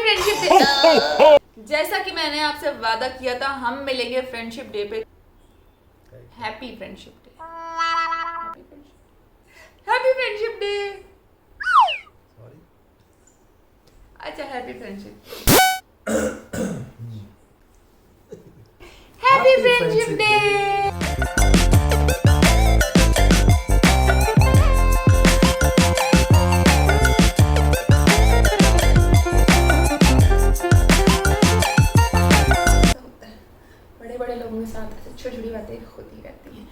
Friendship day. जैसा कि मैंने आपसे वादा किया था, हम मिलेंगे फ्रेंडशिप डे पे। Happy friendship day. Happy friendship day. अच्छा, happy friendship. Happy friendship day. बड़े बड़े लोगों के साथ ऐसे छोटी छोटी बातें होती रहती हैं।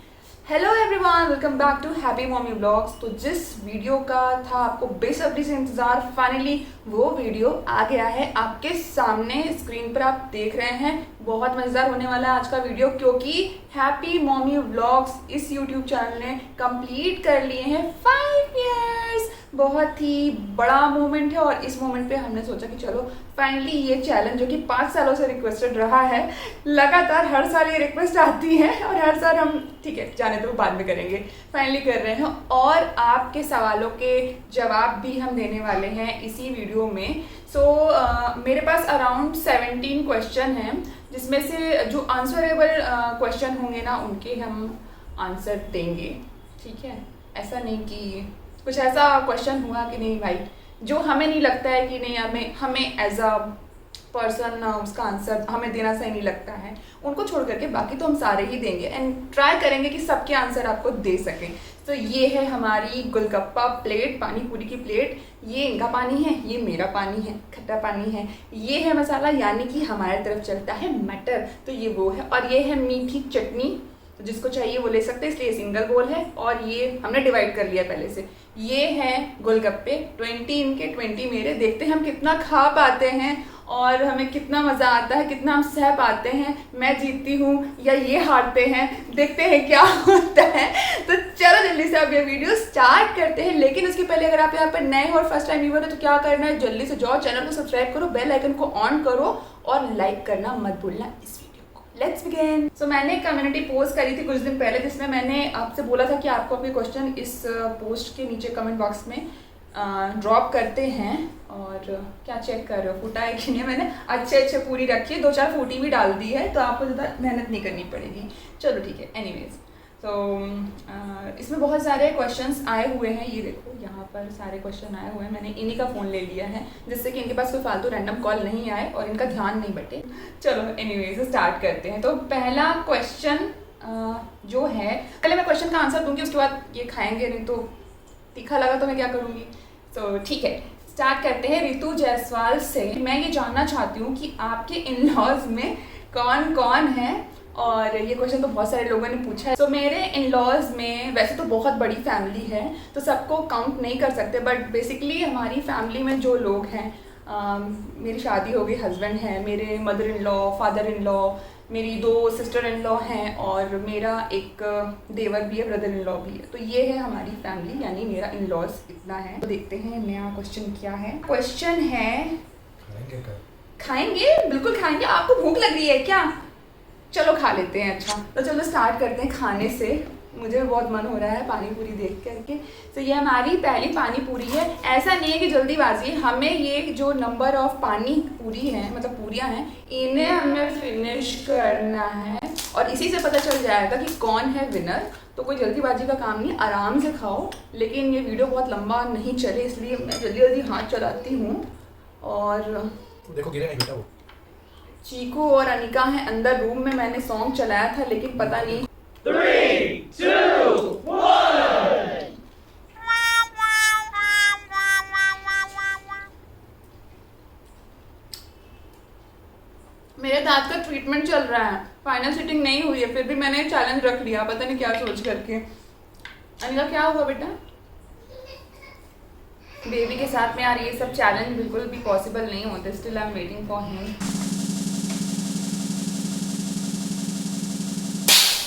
Hello everyone, welcome back to happy mommy blogs. तो जिस वीडियो का था आपको बेसब्री से इंतजार, फाइनली वो वीडियो आ गया है आपके सामने। स्क्रीन पर आप देख रहे हैं। बहुत मजेदार होने वाला है आज का वीडियो, क्योंकि हैप्पी मॉमी ब्लॉग्स इस यूट्यूब चैनल ने कंप्लीट कर लिए हैं 5 इयर्स। बहुत ही बड़ा मोमेंट है और इस मोमेंट पे हमने सोचा कि चलो फाइनली ये चैलेंज जो कि 5 सालों से रिक्वेस्टेड रहा है, लगातार हर साल ये रिक्वेस्ट आती है और हर साल हम ठीक है जाने तो बाद में करेंगे, फाइनली कर रहे हैं। और आपके सवालों के जवाब भी हम देने वाले हैं इसी वीडियो में। मेरे पास अराउंड 17 क्वेश्चन हैं, जिसमें से जो आंसरेबल क्वेश्चन होंगे ना उनके हम आंसर देंगे। ठीक है, ऐसा नहीं कि कुछ ऐसा क्वेश्चन हुआ कि नहीं भाई जो हमें नहीं लगता है कि नहीं हमें एज अ पर्सन उसका आंसर हमें देना सही नहीं लगता है, उनको छोड़ करके बाकी तो हम सारे ही देंगे एंड ट्राई करेंगे कि सबके आंसर आपको दे सकें। तो ये है हमारी गोलगप्पा प्लेट, पानी पूरी की प्लेट। ये इनका पानी है, ये मेरा पानी है, खट्टा पानी है। ये है मसाला, यानी कि हमारे तरफ चलता है मटर, तो ये वो है। और ये है मीठी चटनी, तो जिसको चाहिए वो ले सकते हैं, इसलिए सिंगल बोल है। और ये हमने डिवाइड कर लिया पहले से। ये है गोलगप्पे, 20 इनके 20 मेरे। देखते हैं हम कितना खा पाते हैं और हमें कितना मज़ा आता है, कितना हम सह पाते हैं। मैं जीतती हूँ या ये हारते हैं, देखते हैं क्या होता है। तो चलो जल्दी से अब ये वीडियो स्टार्ट करते हैं। लेकिन उसके पहले अगर आप यहाँ पर नए हो और फर्स्ट टाइम व्यूअर हो तो क्या करना है, जल्दी से जाओ, चैनल को सब्सक्राइब करो, बेल आइकन को ऑन करो और लाइक करना मत भूलना इस वीडियो को। Let's begin. सो मैंने एक कम्युनिटी पोस्ट करी थी कुछ दिन पहले, जिसमें मैंने आपसे बोला था कि आपको अपने क्वेश्चन इस पोस्ट के नीचे कमेंट बॉक्स में ड्रॉप करते हैं। और क्या चेक कर रहे हो, फूटा है कि नहीं? मैंने अच्छे पूरी रखी है, 2-4 फूटी भी डाल दी है, तो आपको ज़्यादा मेहनत नहीं करनी पड़ेगी। चलो ठीक है। एनीवेज, तो इसमें बहुत सारे क्वेश्चंस आए हुए हैं। ये देखो यहाँ पर सारे क्वेश्चन आए हुए हैं। मैंने इन्हीं का फ़ोन ले लिया है, जिससे कि इनके पास कोई फालतू रैंडम कॉल नहीं आए और इनका ध्यान नहीं बटे। चलो एनीवेज स्टार्ट करते हैं। तो पहला क्वेश्चन जो है, पहले मैं क्वेश्चन का आंसर दूंगी, उसके बाद ये खाएंगे, नहीं तो तीखा लगा तो मैं क्या करूँगी। तो ठीक है, स्टार्ट करते हैं। रितु जायसवाल से मैं ये जानना चाहती हूँ कि आपके इन लॉज में कौन कौन है। और ये क्वेश्चन तो बहुत सारे लोगों ने पूछा है। तो मेरे इन लॉज में वैसे तो बहुत बड़ी फैमिली है, तो सबको काउंट नहीं कर सकते, बट बेसिकली हमारी फैमिली में जो लोग हैं, मेरी शादी हो गई, हस्बैंड है, मेरे mother in law, father in law, मेरी 2 सिस्टर इन लॉ हैं और मेरा एक देवर भी है, ब्रदर इन लॉ भी है। तो ये है हमारी फैमिली, यानी मेरा इन लॉज इतना है। तो देखते हैं नया क्वेश्चन क्या है। क्वेश्चन है, खाएंगे बिल्कुल खाएंगे। आपको भूख लग रही है क्या? चलो खा लेते हैं। अच्छा तो चलो स्टार्ट करते हैं खाने से। मुझे भी बहुत मन हो रहा है पानी पूरी देख करके। तो ये हमारी पहली पानी पूरी है। ऐसा नहीं है कि जल्दीबाजी, हमें ये जो नंबर ऑफ पानी पूरी है, मतलब पूरियाँ हैं, इन्हें हमें फिनिश करना है और इसी से पता चल जाएगा कि कौन है विनर। तो कोई जल्दीबाजी का काम नहीं, आराम से खाओ। लेकिन ये वीडियो बहुत लंबा नहीं चले, इसलिए मैं जल्दी जल्दी हाथ चलाती हूँ। और देखो गिरे नहीं बेटा वो। चीकू और अनिका हैं अंदर रूम में। मैंने सॉन्ग चलाया था लेकिन पता नहीं। 3, 2, 1। मेरे दांत का ट्रीटमेंट चल रहा है, फाइनल सिटिंग नहीं हुई है, फिर भी मैंने चैलेंज रख लिया, पता नहीं क्या सोच करके। अनिका क्या हुआ बेटा? बेबी के साथ में यार ये सब चैलेंज बिल्कुल भी पॉसिबल नहीं होते। Still I am waiting for him.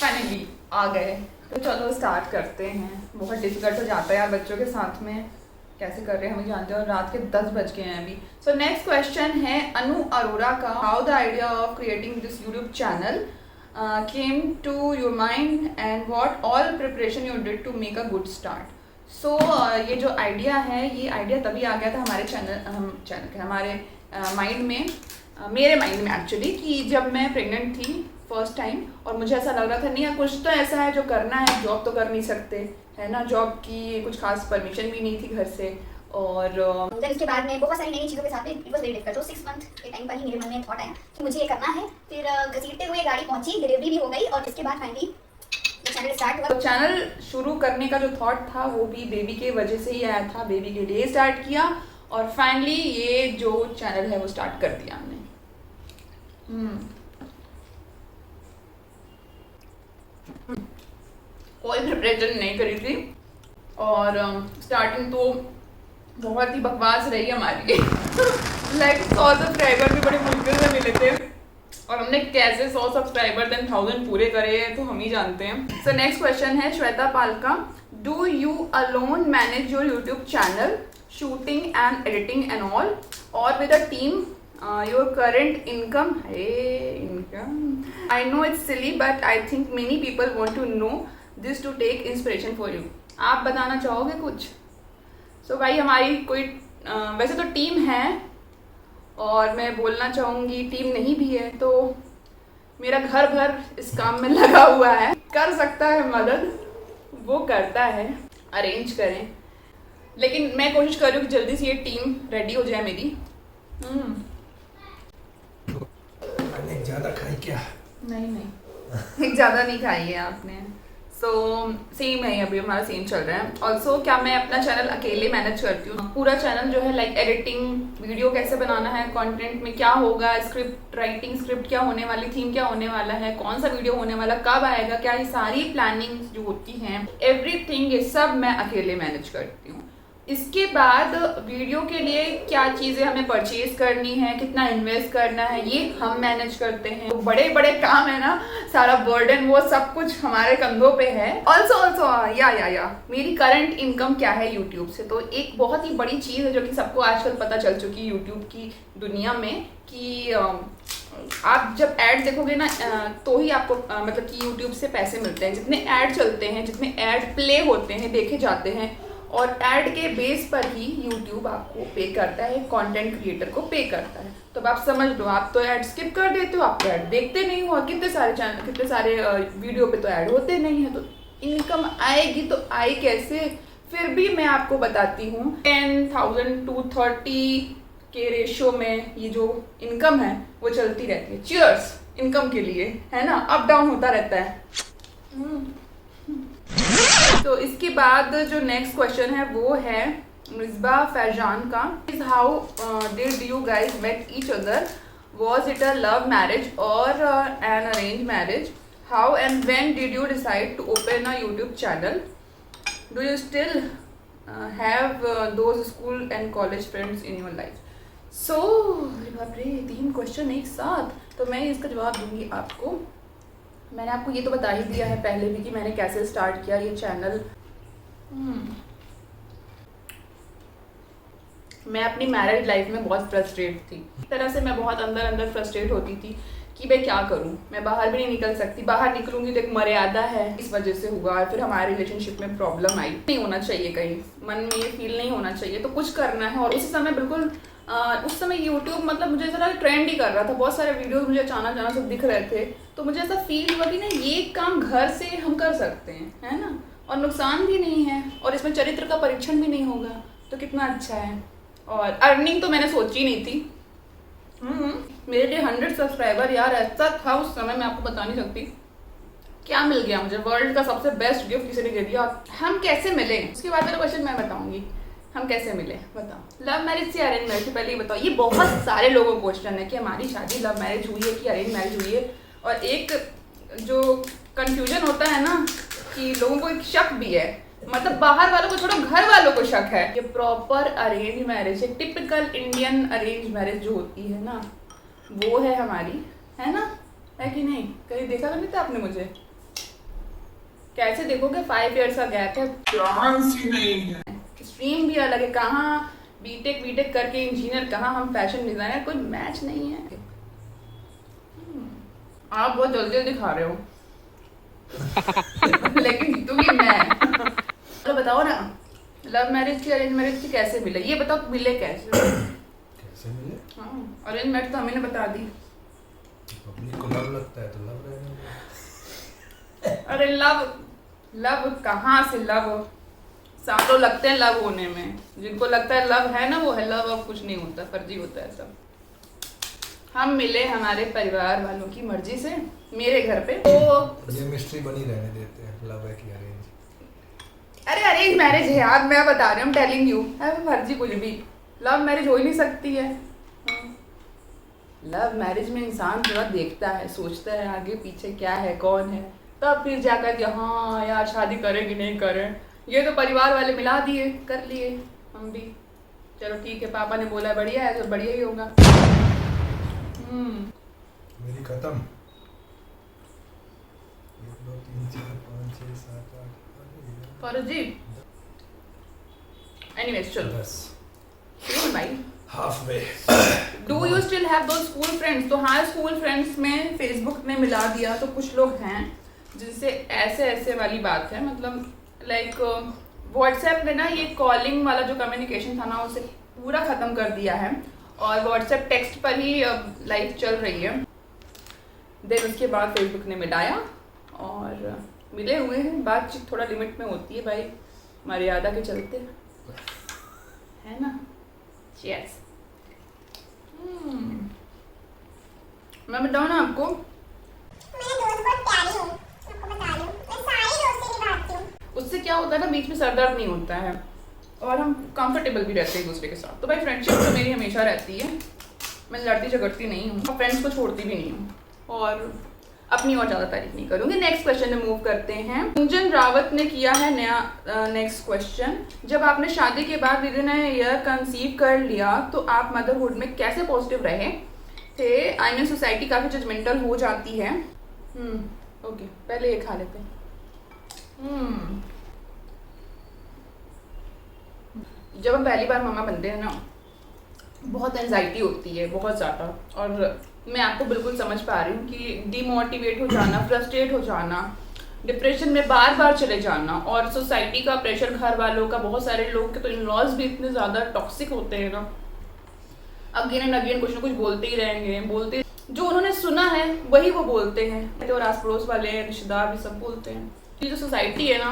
Finally आ गए। तो चलो स्टार्ट करते हैं। बहुत डिफिकल्ट हो जाता है यार बच्चों के साथ में, कैसे कर रहे हैं हमें जानते हैं। और रात के 10 बज गए हैं अभी। सो नेक्स्ट क्वेश्चन है अनु अरोड़ा का। How the idea of creating this YouTube channel came to your mind and what all preparation you did to make a good start. So ये जो आइडिया है, ये आइडिया तभी आ गया था हमारे हमारे माइंड में, मेरे माइंड में एक्चुअली, कि जब मैं प्रेग्नेंट थी फर्स्ट टाइम और मुझे ऐसा लग रहा था नहीं यार कुछ तो ऐसा है जो करना है, जॉब तो कर नहीं सकते है ना, जॉब की कुछ खास परमिशन भी नहीं थी घर से। और देन उसके बाद में बहुत सारी नई चीज़ों के साथ इट वाज वेरी डिफिकल्ट। तो 6 मंथ के टाइम पर ही मेरे मन में थॉट आया कि मुझे ये करना है। फिर घसीटते हुए गाड़ी पहुंची, डिलीवरी भी हो गई और इसके बाद फाइनली चैनल स्टार्ट हुआ। तो चैनल शुरू करने का जो थॉट था वो भी बेबी के वजह से ही आया था, बेबी के लिए स्टार्ट किया और फाइनली ये जो चैनल है वो स्टार्ट कर दिया हमने। कोई प्रिपरेशन नहीं करी थी और स्टार्टिंग तो बहुत ही बकवास रही हमारी लाइक 100 सब्सक्राइबर भी बड़े मुश्किल से मिले थे और हमने कैसे 100 सब्सक्राइबर देन 1000 पूरे करे हैं तो हम ही जानते हैं। सो नेक्स्ट क्वेश्चन है श्वेता पाल का, do you alone manage your YouTube channel, shooting and editing and all, और with a team, your current income? Hey, income. I know it's silly, but I think many people want to know this to take inspiration for you. आप बताना चाहोगे कुछ? So भाई हमारी कोई वैसे तो टीम है और मैं बोलना चाहूँगी टीम नहीं भी है, तो मेरा घर भर इस काम में लगा हुआ है, कर सकता है मदद वो करता है, अरेंज करें, लेकिन मैं कोशिश कर रही हूँ कि जल्दी से ये टीम रेडी हो जाए मेरी। ज़्यादा खाई क्या? नहीं ज़्यादा नहीं खाई है आपने। सो सेम है, अभी हमारा सेम चल रहा है। ऑल्सो क्या मैं अपना चैनल अकेले मैनेज करती हूँ, पूरा चैनल जो है लाइक एडिटिंग, वीडियो कैसे बनाना है, कंटेंट में क्या होगा, स्क्रिप्ट राइटिंग, स्क्रिप्ट क्या होने वाली, थीम क्या होने वाला है, कौन सा वीडियो होने वाला, कब आएगा, क्या, ये सारी प्लानिंग जो होती हैं, एवरीथिंग, ये सब मैं अकेले मैनेज करती हूँ। इसके बाद वीडियो के लिए क्या चीज़ें हमें परचेज करनी है, कितना इन्वेस्ट करना है, ये हम मैनेज करते हैं। तो बड़े बड़े काम है ना, सारा बर्डन वो सब कुछ हमारे कंधों पे है। ऑल्सो या मेरी करंट इनकम क्या है यूट्यूब से, तो एक बहुत ही बड़ी चीज़ है जो कि सबको आजकल पता चल चुकी है यूट्यूब की दुनिया में, कि आप जब ऐड देखोगे ना तो ही आपको मतलब कि यूट्यूब से पैसे मिलते हैं। जितने ऐड चलते हैं, जितने ऐड प्ले होते हैं, देखे जाते हैं, और ऐड के बेस पर ही यूट्यूब आपको पे करता है, कंटेंट क्रिएटर को पे करता है। तो अब आप समझ लो, आप तो ऐड स्किप कर देते हो, आप तो ऐड देखते नहीं हो, कितने सारे चैनल, कितने सारे वीडियो पे तो ऐड होते नहीं है, तो इनकम आएगी तो आई कैसे? फिर भी मैं आपको बताती हूँ 10,000 to 30 के रेशियो में ये जो इनकम है वो चलती रहती है। चीयर्स इनकम के लिए, है ना, अप डाउन होता रहता है। तो इसके बाद जो नेक्स्ट क्वेश्चन है वो है मिसबा फैजान का, is how did you guys met each other, was it a love marriage और an arrange marriage, how and when did you decide to open a YouTube channel, do you still have those school and college friends in your life. So बाप रे, 3 question एक साथ, तो मैं इसका जवाब दूंगी आपको। मैंने आपको ये तो बता ही दिया है पहले भी कि मैंने कैसे स्टार्ट किया ये चैनल। मैं अपनी मैरिड लाइफ में बहुत फ्रस्ट्रेट थी, इस तरह से मैं बहुत अंदर फ्रस्ट्रेट होती थी कि मैं क्या करूं, मैं बाहर भी नहीं निकल सकती, बाहर निकलूंगी तो एक मर्यादा है, इस वजह से हुआ। और फिर हमारे रिलेशनशिप में प्रॉब्लम आई, नहीं होना चाहिए, कहीं मन में ये फील नहीं होना चाहिए, तो कुछ करना है। और उसी समय बिल्कुल उस समय यूट्यूब मतलब मुझे ऐसा ट्रेंड ही कर रहा था, बहुत सारे वीडियोस मुझे अचानक सब दिख रहे थे, तो मुझे ऐसा फील हुआ कि ना ये काम घर से हम कर सकते हैं, है ना, और नुकसान भी नहीं है, और इसमें चरित्र का परीक्षण भी नहीं होगा, तो कितना अच्छा है। और अर्निंग तो मैंने सोची नहीं थी। मेरे लिए 100 सब्सक्राइबर यार ऐसा था उस समय, मैं आपको बता नहीं सकती क्या मिल गया मुझे, वर्ल्ड का सबसे बेस्ट गिफ्ट किसी ने दे दिया। हम कैसे मिले, उसके बाद मेरा क्वेश्चन मैं बताऊंगी, हम कैसे मिले बताओ। लव मैरिज से अरेंज मैरिज से पहले ये बताओ, ये बहुत सारे लोगों को क्वेश्चन है कि हमारी शादी लव मैरिज हुई है कि अरेंज मैरिज हुई है, और एक जो कंफ्यूजन होता है ना कि लोगों को एक शक भी है, मतलब बाहर वालों को छोड़ो घर वालों को शक है। ये प्रॉपर अरेंज मैरिज है, टिपिकल इंडियन अरेंज मैरिज जो होती है ना वो है हमारी, है ना, है कि नहीं? कहीं देखा तो नहीं था आपने मुझे? कैसे देखोगे, 5 years का गैप है, चांस ही नहीं है। स्ट्रीम भी अलग है, कहाँ बीटेक करके इंजीनियर, कहाँ हम फैशन डिजाइनर, कोई मैच नहीं है। आप बहुत जल्दी खा रहे हो लेकिन जीतूंगी मैं। तो बताओ ना, लव मैरिज की अरेंज मैरिज की कैसे मिले, ये बताओ, मिले कैसे? से मिले। हाँ, अरेंज मैरिज तो हमें ने बता दी। पब्लिक को लव लगता है तो लव रहेगा। अरे लव कहाँ से लव? सालों लगते हैं लव होने में। जिनको लगता है लव है ना, वो है लव। अब कुछ नहीं होता, फर्जी होता है सब। हम मिले हमारे परिवार वालों की मर्जी से मेरे घर पे, तो ये मिस्ट्री बनी रहने देते हैं, लव है कि अरेंज। अरे अरेंज मैरिज है यार, मैं बता रही हूँ, टेलिंग यू है फर्जी कुछ भी। लव मैरिज हो ही नहीं सकती है। लव मैरिज में इंसान थोड़ा देखता है, सोचता है आगे पीछे क्या है, कौन है, तब फिर जाकर के हाँ यार शादी करें कि नहीं करें। ये तो परिवार वाले मिला दिए, कर लिए हम भी। चलो ठीक है, पापा ने बोला बढ़िया है तो बढ़िया ही होगा। मेरी खत्म। 1 2 3 4 5 6 7 8 फर्जी। एनीवेज चलो 10 भाई। Half way. Do you still have those school friends? तो हाँ, स्कूल फ्रेंड्स में फेसबुक ने मिला दिया, तो कुछ लोग हैं जिनसे ऐसे ऐसे वाली बात है, मतलब लाइक व्हाट्सएप ने ना ये कॉलिंग वाला जो कम्युनिकेशन था ना, उसे पूरा ख़त्म कर दिया है और व्हाट्सएप टेक्स्ट पर ही लाइफ चल रही है। देन उसके बाद फेसबुक ने मिलाया और मिले हुए हैं। बातचीत थोड़ा लिमिट में होती है भाई, मर्यादा के चलते, है ना। यस। मैं बताऊँ ना आपको, उससे क्या होता है ना, बीच में सर दर्द नहीं होता है और हम कंफर्टेबल भी रहते हैं एक दूसरे के साथ। तो भाई फ्रेंडशिप तो मेरी हमेशा रहती है, मैं लड़ती झगड़ती नहीं हूँ और फ्रेंड्स को छोड़ती भी नहीं हूँ। और अपनी और ज़्यादा तारीफ नहीं करूँगी। नेक्स्ट क्वेश्चन में मूव करते हैं। कुंजन रावत ने किया है नया नेक्स्ट क्वेश्चन। जब आपने शादी के बाद विदिन अ ईयर कंसीव कर लिया तो आप मदरहुड में कैसे पॉजिटिव रहे थे? आई मीन सोसाइटी काफ़ी जजमेंटल हो जाती है। ओके, पहले ये खा लेते हैं। जब हम पहली बार मामा बनते हैं ना, बहुत एंजाइटी होती है, बहुत ज़्यादा। और मैं आपको बिल्कुल समझ पा रही हूँ कि डिमोटिवेट हो जाना, फ्रस्ट्रेट हो जाना, डिप्रेशन में बार बार चले जाना, और सोसाइटी का प्रेशर, घर वालों का, बहुत सारे लोग के तो इन-लॉज भी इतने ज़्यादा टॉक्सिक होते हैं ना, अगेन एंड अगेन कुछ ना कुछ बोलते ही रहेंगे। जो उन्होंने सुना है वही वो बोलते हैं, और आस पड़ोस वाले रिश्तेदार भी सब बोलते हैं। ये जो सोसाइटी है ना,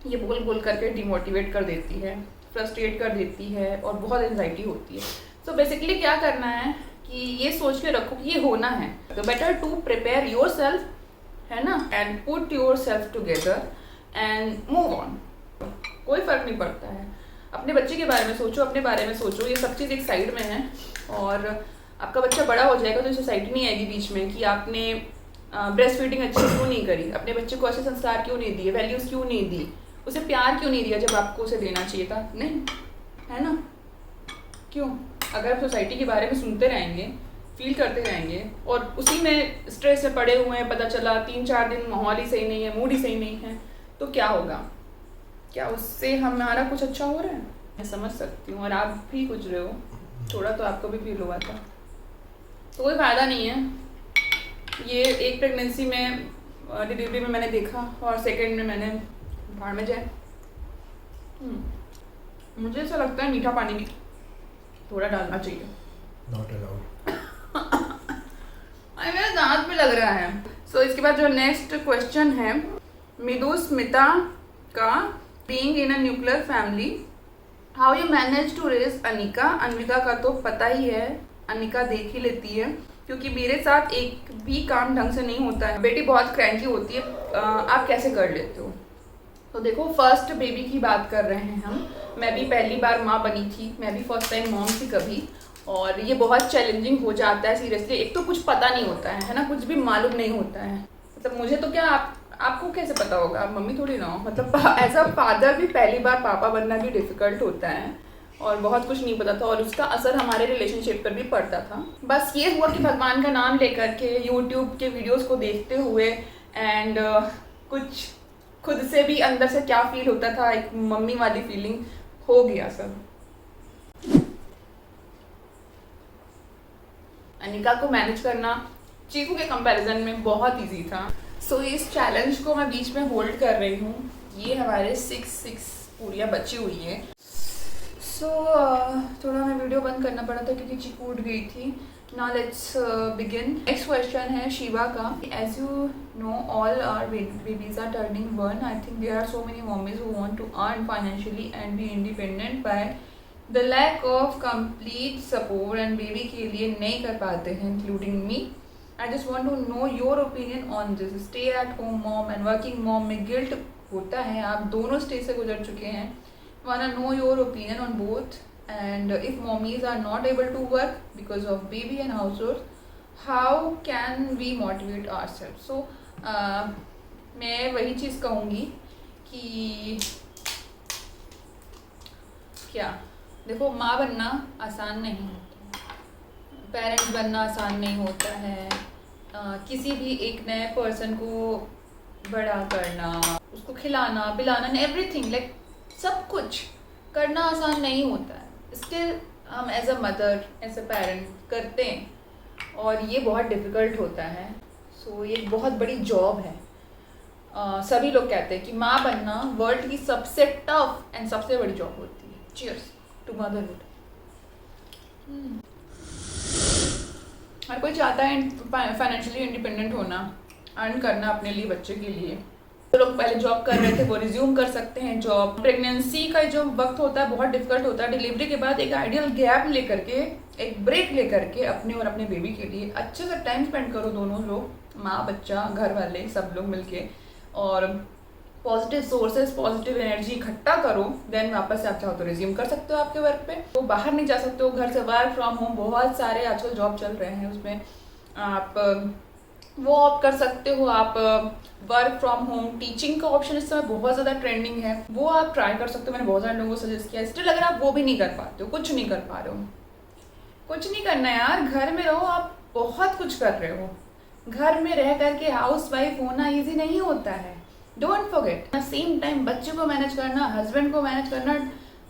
ये बोल बोल करके डिमोटिवेट कर देती है, फ्रस्ट्रेट कर देती है और बहुत एंजाइटी होती है। सो बेसिकली क्या करना है कि ये सोच के रखो कि ये होना है, तो better to prepare yourself, है ना, and put yourself together and move on. कोई फर्क नहीं पड़ता है। अपने बच्चे के बारे में सोचो, अपने बारे में सोचो, ये सब चीज़ एक साइड में है। और आपका बच्चा बड़ा हो जाएगा तो ये सोसाइटी नहीं आएगी बीच में कि आपने ब्रेस्ट फीडिंग अच्छी क्यों नहीं करी, अपने बच्चे को अच्छे संस्कार क्यों नहीं दिए, वैल्यूज़ क्यों नहीं दी, उसे प्यार क्यों नहीं दिया जब आपको उसे देना चाहिए था। नहीं, है ना, क्यों? अगर आप सोसाइटी के बारे में सुनते रहेंगे, फील करते रहेंगे और उसी में स्ट्रेस में पड़े हुए हैं, पता चला 3-4 दिन माहौल ही सही नहीं है, मूड ही सही नहीं है, तो क्या होगा? क्या उससे हमारा कुछ अच्छा हो रहा है? मैं समझ सकती हूँ, और आप भी गुजरे हो, थोड़ा तो आपको भी फील हुआ था। तो कोई फ़ायदा नहीं है। ये एक प्रेगनेंसी में, डिलीवरी में मैंने देखा, और सेकेंड में मैंने भाड़ में जाए। मुझे ऐसा लगता है मीठा पानी भी थोड़ा डालना चाहिए। Not allowed. मेरे दांत में लग रहा है। सो इसके बाद जो नेक्स्ट क्वेश्चन है, मिदु स्मिता का, being in a nuclear family, how you manage to raise Anika? Anika का तो पता ही है, अनिका देख ही लेती है, क्योंकि मेरे साथ एक भी काम ढंग से नहीं होता है। बेटी बहुत क्रैंकी होती है, आप कैसे कर लेते हो? तो देखो, फर्स्ट बेबी की बात कर रहे हैं हम। मैं भी पहली बार माँ बनी थी, मैं भी फर्स्ट टाइम मॉम थी कभी, और ये बहुत चैलेंजिंग हो जाता है सीरियसली। एक तो कुछ पता नहीं होता है ना, कुछ भी मालूम नहीं होता है। मतलब मुझे तो क्या, आपको कैसे पता होगा, आप मम्मी थोड़ी ना हो। मतलब एज अ फादर भी पहली बार पापा बनना भी डिफ़िकल्ट होता है, और बहुत कुछ नहीं पता था, और उसका असर हमारे रिलेशनशिप पर भी पड़ता था। बस ये हुआ कि भगवान का नाम लेकर के, यूट्यूब के वीडियोस को देखते हुए, एंड कुछ खुद से भी अंदर से क्या फील होता था, एक मम्मी वाली फीलिंग हो गया सब। अनिका को मैनेज करना चीकू के कंपैरिजन में बहुत इजी था। सो इस चैलेंज को मैं बीच में होल्ड कर रही हूँ। ये हमारे 6 पूरियाँ बची हुई है। सो थोड़ा मैं वीडियो बंद करना पड़ा था क्योंकि चीकू उठ गई थी. Now let's begin. Next question है शिवा का. As you know, all our babies are turning 1. I think there are so many mommies who want to earn financially and be independent by the lack of complete support and baby के लिए नहीं कर पाते हैं, including me. I just want to know your opinion on this. Stay at home mom and working mom में guilt होता है. आप दोनों स्टेज से गुजर चुके हैं. Wanna know your opinion on both. And if mommies are not able to work because of baby and household, how can we motivate ourselves? So मैं वही चीज़ कहूँगी कि क्या देखो, माँ बनना आसान नहीं होता, पेरेंट्स बनना आसान नहीं होता है. किसी भी एक नए पर्सन को बड़ा करना, उसको खिलाना पिलाना, एवरीथिंग लाइक सब कुछ करना आसान नहीं होता है. स्टिल हम as a mother as a parent करते हैं और ये बहुत डिफ़िकल्ट होता है. सो ये एक बहुत बड़ी जॉब है. सभी लोग कहते हैं कि माँ बनना वर्ल्ड की सबसे टफ एंड सबसे बड़ी जॉब होती है. Cheers to motherhood. हर कोई चाहता है फाइनेंशियली इंडिपेंडेंट होना, अर्न करना अपने लिए, बच्चे के लिए. जो लोग पहले जॉब कर रहे थे वो रिज्यूम कर सकते हैं जॉब. प्रेगनेंसी का जो वक्त होता है बहुत डिफिकल्ट होता है. डिलीवरी के बाद एक आइडियल गैप लेकर के, एक ब्रेक लेकर के अपने और अपने बेबी के लिए अच्छे से टाइम स्पेंड करो, दोनों लोग, माँ बच्चा घर वाले सब लोग मिलके, और पॉजिटिव सोर्सेज पॉजिटिव एनर्जी इकट्ठा करो. देन वापस से आप चाहो तो रिज्यूम कर सकते हो आपके वर्क पे. तो बाहर नहीं जा सकते हो, घर से वर्क फ्रॉम होम बहुत सारे आजकल जॉब चल रहे हैं, उसमें आप वो ऑप्ट कर सकते हो. आप वर्क फ्रॉम होम टीचिंग का ऑप्शन इस समय बहुत ज़्यादा ट्रेंडिंग है, वो आप ट्राई कर सकते हो. मैंने बहुत सारे लोगों को सजेस्ट किया. स्टिल अगर आप वो भी नहीं कर पाते हो, कुछ नहीं कर पा रहे हो, कुछ नहीं करना यार, घर में रहो. आप बहुत कुछ कर रहे हो. घर में रह करके हाउस वाइफ होना ईजी नहीं होता है. Don't forget. सेम टाइम बच्चे को मैनेज करना, हस्बैंड को मैनेज करना,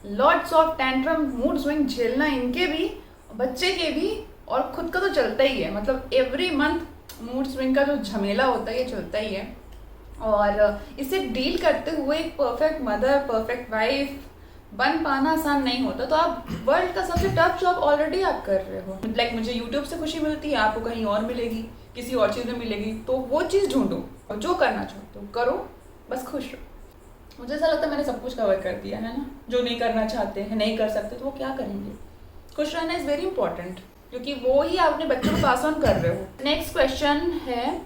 lots of tantrum mood swing झेलना, इनके भी, बच्चे के भी, और खुद का तो चलता ही है. मतलब एवरी मंथ मूड स्विंग का जो झमेला होता है ये चलता ही है. और इसे डील करते हुए एक परफेक्ट मदर, परफेक्ट वाइफ बन पाना आसान नहीं होता. तो आप वर्ल्ड का सबसे टफ जॉब ऑलरेडी आप कर रहे हो. लाइक मुझे यूट्यूब से खुशी मिलती है, आपको कहीं और मिलेगी, किसी और चीज़ में मिलेगी. तो वो चीज़ ढूंढो और जो करना चाहते हो करो, बस खुश रहो. मुझे ऐसा लगता है मैंने सब कुछ कवर कर दिया है ना. जो नहीं करना चाहते हैं, नहीं कर सकते, तो वो क्या करेंगे. खुश रहना इज़ वेरी इंपॉर्टेंट, क्योंकि वो ही आप अपने बच्चों को पास ऑन कर रहे हो. नेक्स्ट क्वेश्चन है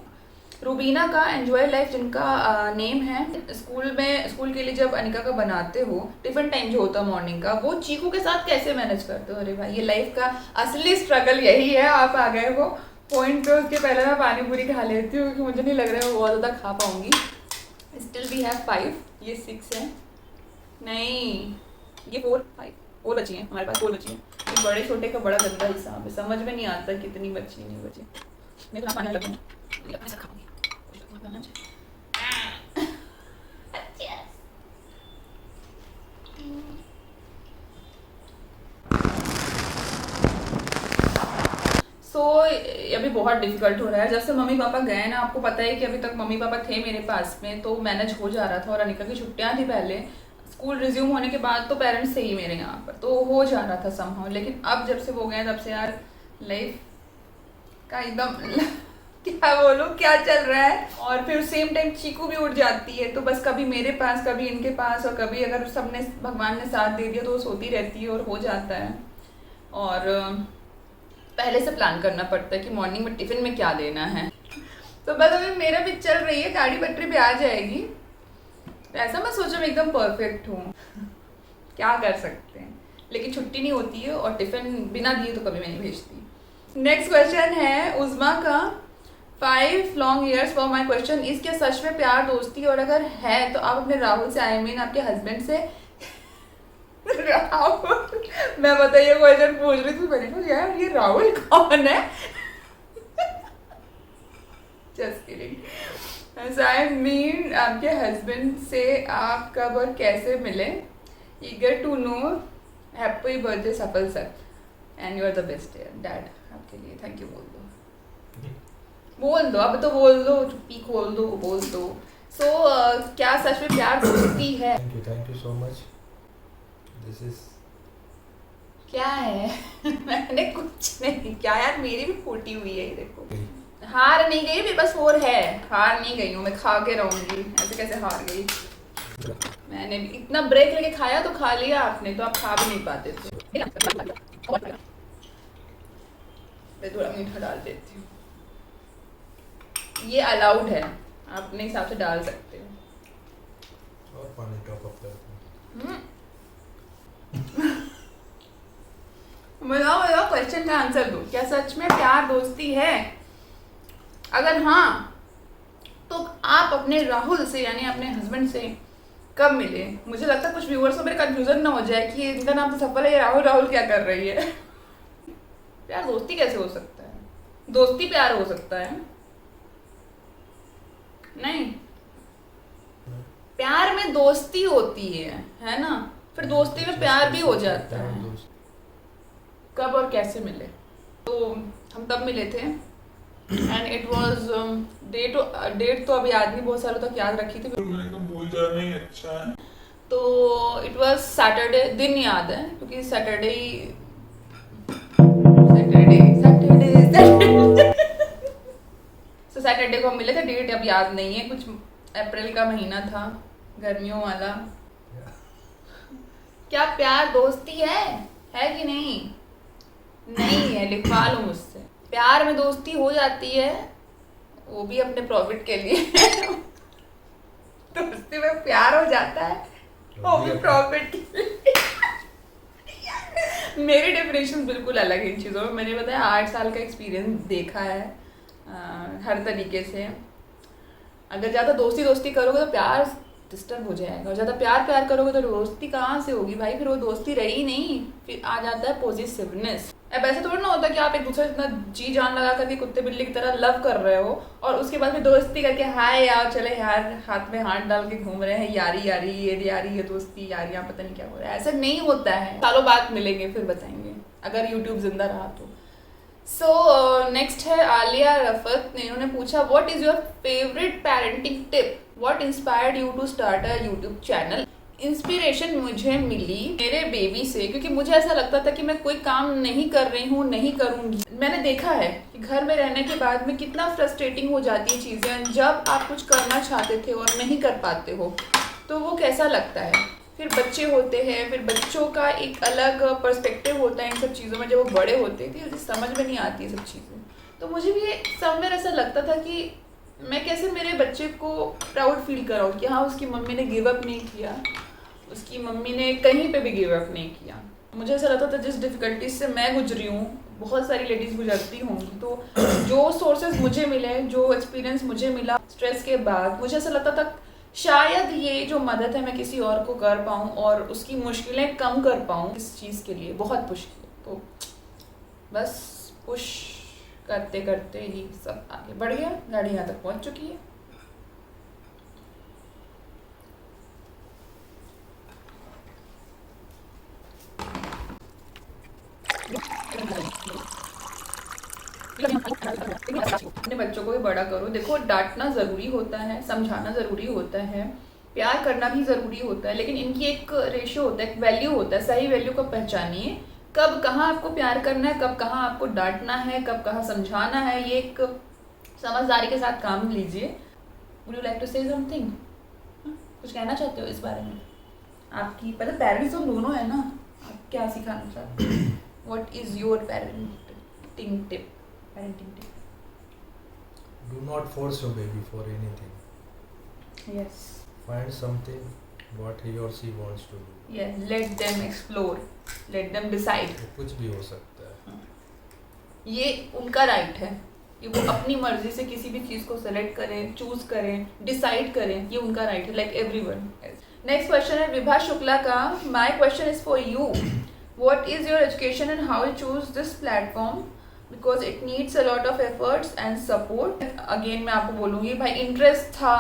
रूबीना का. एंजॉय लाइफ जिनका नेम है. स्कूल के लिए जब अनिका का बनाते हो, टिफिन टाइम जो होता है मॉर्निंग का, वो चीकू के साथ कैसे मैनेज करते हो. अरे भाई, ये लाइफ का असली स्ट्रगल यही है. आप आ गए वो पॉइंट पे. उसके पहले मैं पानी पूरी खा लेती हूँ क्योंकि मुझे नहीं लग रहा है वो बहुत ज़्यादा खा पाऊंगी. स्टिल वी हैव 5, ये 6 है, नहीं ये 4 बची हैं हमारे पास. 4 बची हैं. ये बड़े छोटे का बड़ा गंदा हिसाब है, समझ में नहीं आता कितनी बची नहीं बची. मैं तो पानी लगूंगी. सो अभी बहुत डिफिकल्ट हो रहा है. जब से मम्मी पापा गए ना, आपको पता है कि अभी तक मम्मी पापा थे मेरे पास में, तो मैनेज हो जा रहा था. और अनिका की छुट्टियां थी पहले, स्कूल रिज्यूम होने के बाद तो पेरेंट्स से ही मेरे यहाँ पर, तो हो जा रहा था समहाउ. लेकिन अब जब से वो गए तब से यार लाइफ का एकदम क्या बोलूँ क्या चल रहा है. और फिर सेम टाइम चीकू भी उठ जाती है, तो बस कभी मेरे पास कभी इनके पास, और कभी अगर सबने भगवान ने साथ दे दिया तो वो सोती रहती है और हो जाता है. और पहले से प्लान करना पड़ता है कि मॉर्निंग में टिफिन में क्या देना है. तो बस अभी मेरा भी चल रही है, गाड़ी पटरी पे आ जाएगी. ऐसा मैं सोचा मैं एकदम परफेक्ट हूँ, क्या कर सकते हैं. लेकिन छुट्टी नहीं होती है और टिफिन बिना दिए तो कभी मैं नहीं भेजती. नेक्स्ट क्वेश्चन है उज़मा का. 5 long years for my question is, क्या सच में प्यार दोस्ती, और अगर है तो आप अपने राहुल से, आई मीन आपके हस्बैंड से राहुल, मैं बताइए क्वेश्चन पूछ रही थी. मैंने यार ये राहुल कौन है. Just kidding. आई मीन आपके हस्बैंड से आप कब और कैसे मिले. Eager to know. Happy birthday Safal sir, and you are the best dad. आपके लिए थैंक यू बोल दो अब तो बोल दो, चुप्पी खोल दो, बोल दो. सो क्या सच में प्यार दोस्ती है. Thank you so much. This is क्या है? मैंने कुछ नहीं क्या यार, मेरी भी फूटी हुई है ये देखो। हार नहीं गई, मेरे पास 4 है, हार नहीं गई हूँ मैं, खा के रहूंगी। ऐसे कैसे हार गई? मैंने भी इतना ब्रेक लेके खाया तो खा लिया आपने, तो आप खा भी नहीं पाते थे। मैं थोड़ा मीठा डाल देती हूँ, ये अलाउड है, आप अपने हिसाब से डाल सकते हो। और पानी टॉप अप करते हैं। बताओ क्वेश्चन का आंसर दो, क्या सच में प्यार दोस्ती है? अगर हाँ तो आप अपने राहुल से यानी अपने हस्बैंड से कब मिले? मुझे लगता है कुछ व्यूअर्स को मेरे कंफ्यूजन ना हो जाए कि इनका नाम तो सफल है, ये राहुल राहुल क्या कर रही है। प्यार दोस्ती कैसे हो सकता है? दोस्ती प्यार हो सकता है? नहीं, प्यार में दोस्ती होती है ना? फिर दोस्ती में प्यार भी हो जाता है। कब और कैसे मिले? तो हम तब मिले थे एंड इट वाज डेट तो अभी याद नहीं, बहुत सालों तक याद रखी थी। मैंने कहा भूल जाना ही अच्छा है। तो इट वाज सैटरडे, दिन याद है क्योंकि सैटरडे सो सैटरडे को हम मिले थे। डेट अब याद नहीं है, कुछ अप्रैल का महीना था, गर्मियों वाला। क्या प्यार दोस्ती है कि नहीं? नहीं है, लिखवा लो मुझसे। प्यार में दोस्ती हो जाती है, वो भी अपने प्रॉफिट के लिए। दोस्ती में प्यार हो जाता है, वो भी प्रॉफिट के लिए। मेरी डेफिनेशन बिल्कुल अलग है इन चीज़ों में। मैंने बताया 8 साल का एक्सपीरियंस देखा है हर तरीके से। अगर ज़्यादा दोस्ती करोगे तो प्यार डिस्टर्ब हो जाएगा, और ज़्यादा प्यार करोगे तो दोस्ती कहाँ से होगी भाई? फिर वो दोस्ती रही नहीं, फिर आ जाता है पॉजिटिवनेस। अब ऐसे थोड़ा ना होता कि आप एक दूसरे से इतना जी जान लगा करके कुत्ते बिल्ली की तरह लव कर रहे हो और उसके बाद फिर दोस्ती करके हाय यार चले यार हाथ में हाथ डाल के घूम रहे हैं, यारी ये दोस्ती यारियाँ पता नहीं क्या हो रहा है। ऐसा नहीं होता है। सालों बाद मिलेंगे फिर बताएंगे, अगर यूट्यूब जिंदा रहा तो। सो नेक्स्ट है आलिया रफत ने, इन्होंने पूछा what is your favourite parenting tip, what inspired you to start a YouTube channel? Inspiration मुझे मिली मेरे बेबी से, क्योंकि मुझे ऐसा लगता था कि मैं कोई काम नहीं कर रही हूँ, नहीं करूँगी। मैंने देखा है कि घर में रहने के बाद में कितना फ्रस्ट्रेटिंग हो जाती है चीज़ें, जब आप कुछ करना चाहते थे और नहीं कर पाते हो तो वो कैसा लगता है। फिर बच्चे होते हैं, फिर बच्चों का एक अलग पर्सपेक्टिव होता है इन सब चीज़ों में। जब वो बड़े होते थे मुझे समझ में नहीं आती ये सब चीज़ें, तो मुझे भी समवेयर ऐसा लगता था कि मैं कैसे मेरे बच्चे को प्राउड फील कराऊँ कि हाँ उसकी मम्मी ने गिव अप नहीं किया, उसकी मम्मी ने कहीं पे भी गिव अप नहीं किया। मुझे ऐसा लगता था जिस डिफ़िकल्टीज से मैं गुजरी हूँ, बहुत सारी लेडीज़ गुजरती होंगी, तो जो सोर्सेज मुझे मिले, जो एक्सपीरियंस मुझे मिला स्ट्रेस के बाद, मुझे ऐसा लगता था शायद ये जो मदद है मैं किसी और को कर पाऊँ और उसकी मुश्किलें कम कर पाऊँ। इस चीज़ के लिए बहुत पुश किया, तो बस पुश करते करते ही सब आगे बढ़ गया, गाड़ी यहाँ तक पहुँच चुकी है। अपने बच्चों को भी बड़ा करो। देखो डांटना ज़रूरी होता है, समझाना ज़रूरी होता है, प्यार करना भी ज़रूरी होता है, लेकिन इनकी एक रेशियो होता है, एक वैल्यू होता है। सही वैल्यू को पहचानिए, कब कहाँ आपको प्यार करना है, कब कहाँ आपको डांटना है, कब कहाँ समझाना है, ये एक समझदारी के साथ काम लीजिए। Would you like to say something? कुछ कहना चाहते हो इस बारे में? आपकी पता पेरेंट्स तो दोनों है ना, आप क्या सिखाना चाहते हो? What is your parenting tip? Do not force your baby for anything. Yes. Find something what he or she wants to do. Yeah, let them explore, let them decide. वो कुछ भी हो सकता है। ये उनका राइट है कि वो अपनी मर्जी से किसी भी चीज़ को सेलेक्ट करें, चूज करें, डिसाइड करें, ये उनका राइट है, लाइक एवरीवन। नेक्स्ट क्वेश्चन है विभा शुक्ला का। My question is for you, what is your education and how you choose this platform, because it needs a lot of efforts and support. Again मैं आपको बोलूँगी भाई इंटरेस्ट था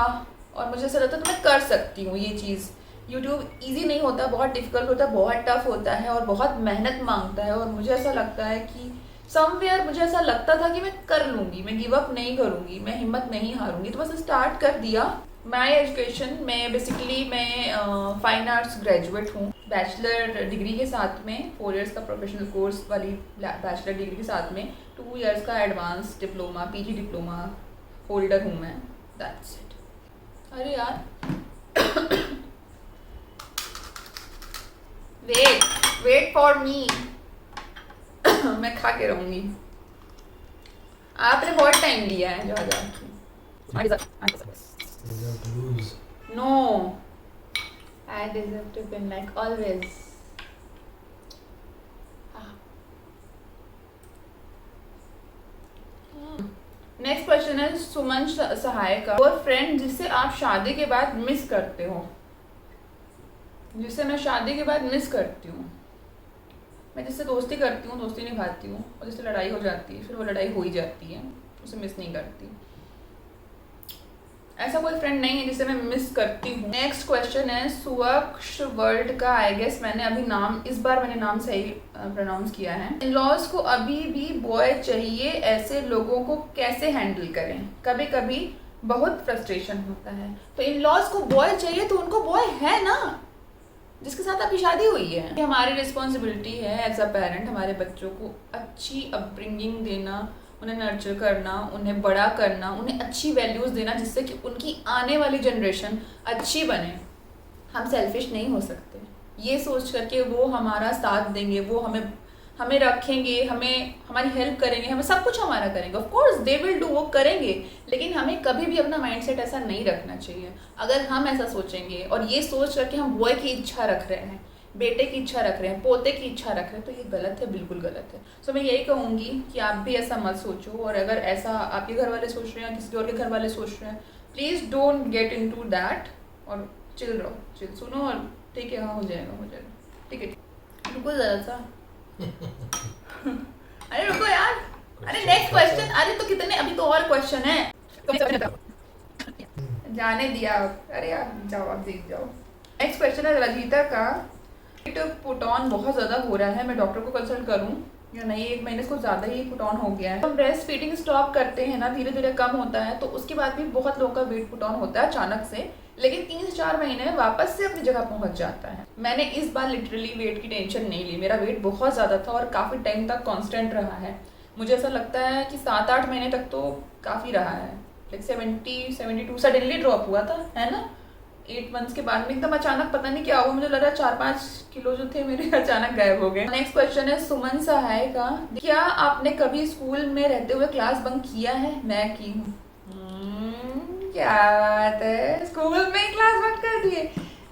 और मुझे ऐसा लगता है तो मैं कर सकती हूँ ये चीज़। यूट्यूब ईजी नहीं होता, बहुत डिफिकल्ट होता है, बहुत टफ होता है और बहुत मेहनत मांगता है, और मुझे ऐसा लगता है कि समवेयर मुझे ऐसा लगता था कि मैं कर लूँगी, मैं गिव अप नहीं करूँगी, मैं हिम्मत नहीं हारूंगी, तो बस स्टार्ट कर दिया। माई एजुकेशन में बेसिकली मैं फाइन आर्ट्स ग्रेजुएट हूँ। बैचलर डिग्री के साथ में 4 इयर्स का प्रोफेशनल कोर्स वाली बैचलर डिग्री के साथ में 2 इयर्स का advance diploma PG diploma holder हूँ मैं। That's it. अरे यार वेट फॉर मी मैं खा के रहूँगी। आपने बहुत टाइम लिया है जा Deserve to lose. No, I deserve to win like always. Next question है सुमन सहाय का। वो फ्रेंड जिसे आप शादी के बाद मिस करते हो। जिसे मैं शादी के बाद मिस करती हूँ। मैं जिससे दोस्ती करती हूँ, दोस्ती निभाती हूँ, और जिससे लड़ाई हो जाती है, फिर वो लड़ाई हो ही जाती है, उसे मिस नहीं करती। ऐसा कोई फ्रेंड नहीं है जिसे मैं मिस करती हूँ। नेक्स्ट क्वेश्चन है सुअक्ष वर्ल्ड का। आई गेस मैंने अभी इस बार मैंने नाम सही प्रोनाउंस किया है। इन लॉज को अभी भी बॉय चाहिए, ऐसे लोगों को कैसे हैंडल करें? कभी कभी बहुत फ्रस्ट्रेशन होता है। तो इन लॉज को बॉय चाहिए तो उनको बॉय है ना जिसके साथ आपकी शादी हुई है। ये हमारी रिस्पॉन्सिबिलिटी है एज अ पेरेंट, हमारे बच्चों को अच्छी अपब्रिंगिंग देना, उन्हें नर्चर करना, उन्हें बड़ा करना, उन्हें अच्छी वैल्यूज़ देना जिससे कि उनकी आने वाली जनरेशन अच्छी बने। हम सेल्फिश नहीं हो सकते। ये सोच करके वो हमारा साथ देंगे, वो हमें रखेंगे, हमारी हेल्प करेंगे, हमें सब कुछ हमारा करेंगे। Of course they will do, वो करेंगे, लेकिन हमें कभी भी अपना माइंडसेट ऐसा नहीं रखना चाहिए। अगर हम ऐसा सोचेंगे और ये सोच करके हम बॉय की इच्छा रख रहे हैं, बेटे की इच्छा रख रहे हैं, पोते की इच्छा रख रहे हैं, तो ये गलत है, बिल्कुल गलत है। सो मैं यही कहूँगी कि आप भी ऐसा मत सोचो, और अगर ऐसा आपके घर वाले सोच रहे हैं, किसी और के घर वाले सोच रहे हैं, please don't get into that और चिल रहो, चिल सुनो और ठीक है, हाँ हो जाएगा, ठीक है। रुको ज़रा सा अरे रुको यार, अरे नेक्स्ट क्वेश्चन। अरे तो कितने, अभी तो और क्वेश्चन है, जाने दिया। अरे यार जाओ, आप देख जाओ। नेक्स्ट क्वेश्चन है रजीता का। पुट ऑन बहुत ज़्यादा हो रहा है, मैं डॉक्टर को कंसल्ट करूं या नहीं? 1 महीने से ज़्यादा ही पुट ऑन हो गया है। हम ब्रेस्ट फीडिंग स्टॉप करते हैं ना, धीरे धीरे कम होता है, तो उसके बाद भी बहुत लोगों का वेट पुट ऑन होता है अचानक से, लेकिन 3 से 4 महीने में वापस से अपनी जगह पहुंच जाता है। मैंने इस बार लिटरली वेट की टेंशन नहीं ली। मेरा वेट बहुत ज़्यादा था और काफ़ी टाइम तक कांस्टेंट रहा है। मुझे ऐसा लगता है कि 7-8 महीने तक तो काफ़ी रहा है, लाइक 70-72 सडनली ड्रॉप हुआ था, है ना। 8 मंथ्स के बाद में एकदम अचानक पता नहीं क्या हुआ, मुझे लग रहा है 4-5 किलो जो थे मेरे अचानक गायब हो गए। नेक्स्ट क्वेश्चन है सुमन सहाय का। क्या आपने कभी स्कूल में रहते हुए क्लास बंक किया है? मैं की हूँ। क्या बात है, स्कूल में ही क्लास बंक कर दिए।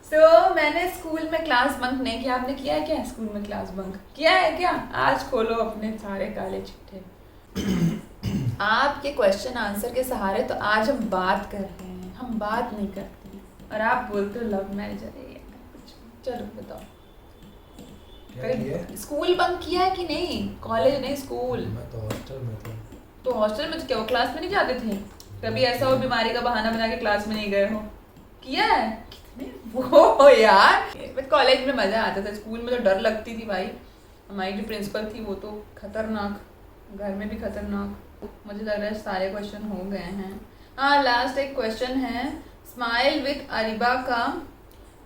सो मैंने स्कूल में क्लास बंक नहीं किया। आपने किया है क्या स्कूल में क्लास बंक? किया है क्या? आज खोलो अपने सारे काले चिट्ठे। आपके क्वेश्चन आंसर के सहारे तो आज हम बात कर रहे हैं, हम बात नहीं करते हैं, और आप बोलते हो लव मैरिज है या कुछ। चलो बताओ, स्कूल बंक किया है कि नहीं? कॉलेज नहीं, स्कूल। मैं तो हॉस्टल में था। तो हॉस्टल में तो क्या वो क्लास में नहीं जाते थे? कभी ऐसा हो बीमारी का बहाना बना के क्लास में नहीं गए हो? किया है? कितने वो यार, कॉलेज में मजा आता था, स्कूल में तो डर लगती थी भाई। हमारी जो प्रिंसिपल थी वो तो खतरनाक, घर में भी खतरनाक। मुझे लग रहा है सारे क्वेश्चन हो गए हैं। हाँ, लास्ट एक क्वेश्चन है स्माइल विद अरिबा का।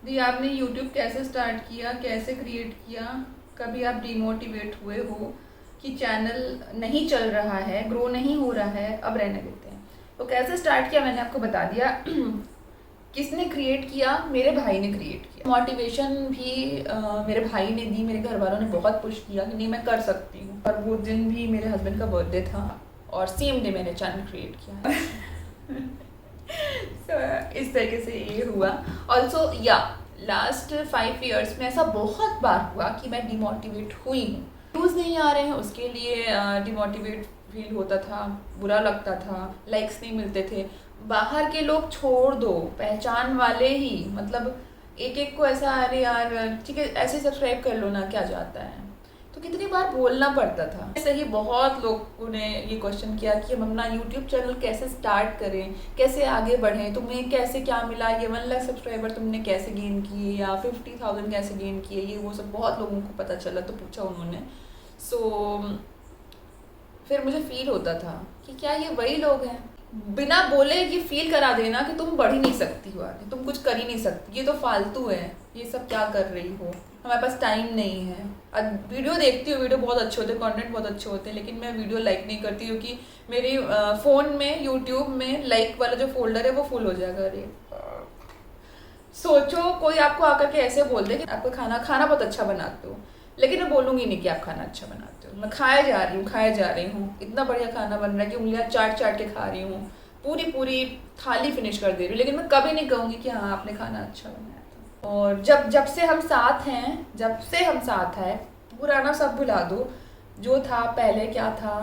दी आपने यूट्यूब कैसे स्टार्ट किया, कैसे क्रिएट किया? कभी आप डिमोटिवेट हुए हो कि चैनल नहीं चल रहा है, ग्रो नहीं हो रहा है, अब रहने देते हैं? तो कैसे स्टार्ट किया मैंने आपको बता दिया। किसने क्रिएट किया? मेरे भाई ने क्रिएट किया। मोटिवेशन भी मेरे भाई ने दी, मेरे घर वालों ने बहुत पुश किया कि नहीं मैं कर सकती हूँ। और वो दिन भी मेरे हस्बैंड का बर्थडे था और सेम डे मैंने चैनल क्रिएट किया। So, इस तरीके से ये हुआ। ऑल्सो या लास्ट 5 years में ऐसा बहुत बार हुआ कि मैं डिमोटिवेट हुई हूँ। व्यूज़ नहीं आ रहे हैं उसके लिए डिमोटिवेट फील होता था, बुरा लगता था, लाइक्स नहीं मिलते थे। बाहर के लोग छोड़ दो, पहचान वाले ही, मतलब एक को ऐसा, अरे यार ठीक है ऐसे सब्सक्राइब कर लो ना, क्या जाता है। तो कितनी बार बोलना पड़ता था। ऐसे ही बहुत लोगों ने ये क्वेश्चन किया कि हम अपना यूट्यूब चैनल कैसे स्टार्ट करें, कैसे आगे बढ़ें, तुम्हें कैसे क्या मिला, ये 1 लाख सब्सक्राइबर तुमने कैसे गेन किए या 50,000 कैसे गेन किए, ये वो सब बहुत लोगों को पता चला तो पूछा उन्होंने। सो फिर मुझे फील होता था कि क्या ये वही लोग हैं बिना बोले ये फील करा देना कि तुम बढ़ ही नहीं सकती हो आगे, तुम कुछ कर ही नहीं सकती, ये तो फालतू है, ये सब क्या कर रही हो, हमारे पास टाइम नहीं है। अब वीडियो देखती हूँ, वीडियो बहुत अच्छे होते हैं, कंटेंट बहुत अच्छे होते हैं, लेकिन मैं वीडियो लाइक नहीं करती क्योंकि मेरी फ़ोन में यूट्यूब में लाइक वाला जो फोल्डर है वो फुल हो जाएगा। अरे सोचो कोई आपको आकर के ऐसे बोल दे कि आपको खाना बहुत अच्छा बनाते हो, लेकिन मैं बोलूँगी नहीं कि आप खाना अच्छा बनाते हो। मैं खाए जा रही हूँ, इतना बढ़िया खाना बन रहा है कि उंगलियाँ चाट के खा रही हूँ, पूरी थाली फिनिश कर दे रही हूँ, लेकिन मैं कभी नहीं कहूँगी कि हाँ आपने खाना अच्छा बनाया था। और जब से हम साथ हैं, पुराना सब भुला दो, जो था पहले क्या था,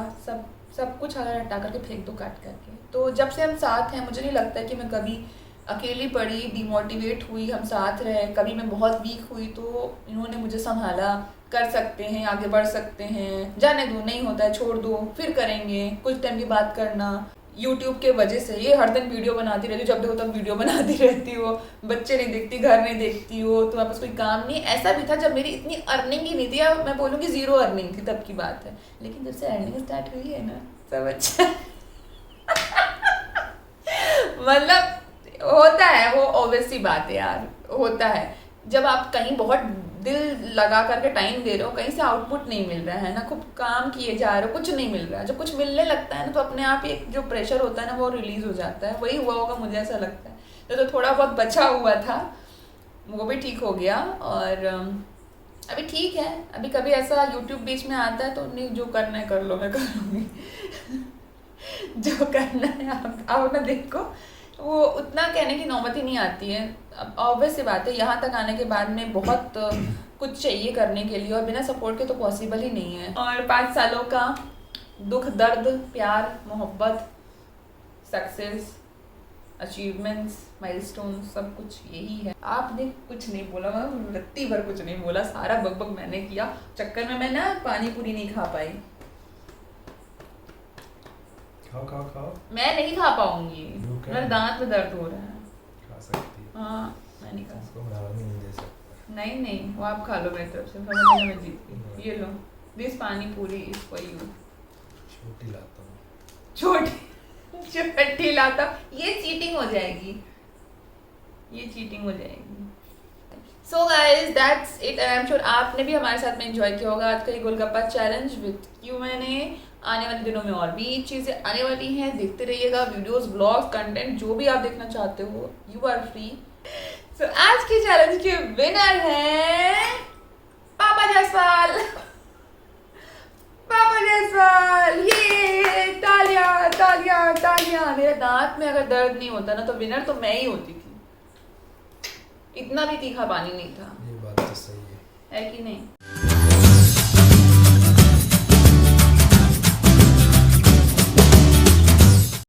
सब कुछ अगर हटा करके फेंक दो काट करके। तो जब से हम साथ हैं मुझे नहीं लगता कि मैं कभी अकेली पड़ी, डिमोटिवेट हुई, हम साथ रहे। कभी मैं बहुत वीक हुई तो इन्होंने मुझे संभाला, कर सकते हैं, आगे बढ़ सकते हैं, जाने दो, नहीं होता है छोड़ दो, फिर करेंगे, कुछ टाइम की बात करना। यूट्यूब के वजह से ये हर दिन वीडियो बनाती रहती हो, जब देखो तब वीडियो बनाती रहती हो, बच्चे नहीं देखती, घर नहीं देखती हो, तुम्हारे पास कोई काम नहीं। ऐसा भी था जब मेरी इतनी अर्निंग ही नहीं थी, या मैं बोलूँगी 0 अर्निंग थी, तब की बात है। लेकिन जब से अर्निंग स्टार्ट हुई है ना, सब अच्छा मतलब होता है, वो ऑब्वियस सी बात है यार, होता है। जब आप कहीं बहुत दिल लगा करके टाइम दे रहे हो, कहीं से आउटपुट नहीं मिल रहा है ना, खूब काम किए जा रहे हो, कुछ नहीं मिल रहा है, जब कुछ मिलने लगता है ना तो अपने आप एक जो प्रेशर होता है ना वो रिलीज हो जाता है। वही हुआ होगा, मुझे ऐसा लगता है। तो थोड़ा बहुत बचा हुआ था वो भी ठीक हो गया, और अभी ठीक है। अभी कभी ऐसा यूट्यूब बीच में आता है तो नहीं, जो करना है कर लो, मैं कर लूँगी जो करना है आप अपना देखो, वो उतना कहने की नौबत ही नहीं आती है। अब ऑब्वियस सी बात है, यहाँ तक आने के बाद में बहुत कुछ चाहिए करने के लिए, और बिना सपोर्ट के तो पॉसिबल ही नहीं है। और 5 सालों का दुख, दर्द, प्यार, मोहब्बत, सक्सेस, अचीवमेंट्स, माइलस्टोन, सब कुछ यही है। आपने कुछ नहीं बोला, मैं रत्ती भर कुछ नहीं बोला, सारा बकबक मैंने किया। चक्कर में मैं ना पानी पूरी नहीं खा पाई। खाओ। मैं नहीं खा पाऊंगी, Okay. मेरे दांत में दर्द हो रहा है। खा सकती है। हाँ मैं नहीं खा इसको बढ़ावा नहीं दे सकता। नहीं, वो आप खा लो मेरी तरफ से, समझ में जीत गई। ये लो, दिस पानी पूरी इज फॉर यू। छोटी लाता हूँ। छोटी लाता, ये चीटिंग हो जाएगी, so guys that's it. I am sure आपने भी हमारे साथ में एंजॉय किया होगा आज का ये गोलगप्पा चैलेंज विद Q&A। आने वाले दिनों में और भी चीज़ें आने वाली हैं, देखते रहिएगा वीडियोस, ब्लॉग्स, कंटेंट, जो भी आप देखना चाहते हो, यू आर फ्री। सो आज के चैलेंज के विनर हैं पापा जायसवाल। ये तालियां। मेरे दांत में अगर दर्द नहीं होता ना तो विनर तो मैं ही होती थी। इतना भी तीखा पानी नहीं था, ये बात तो सही है है कि नहीं?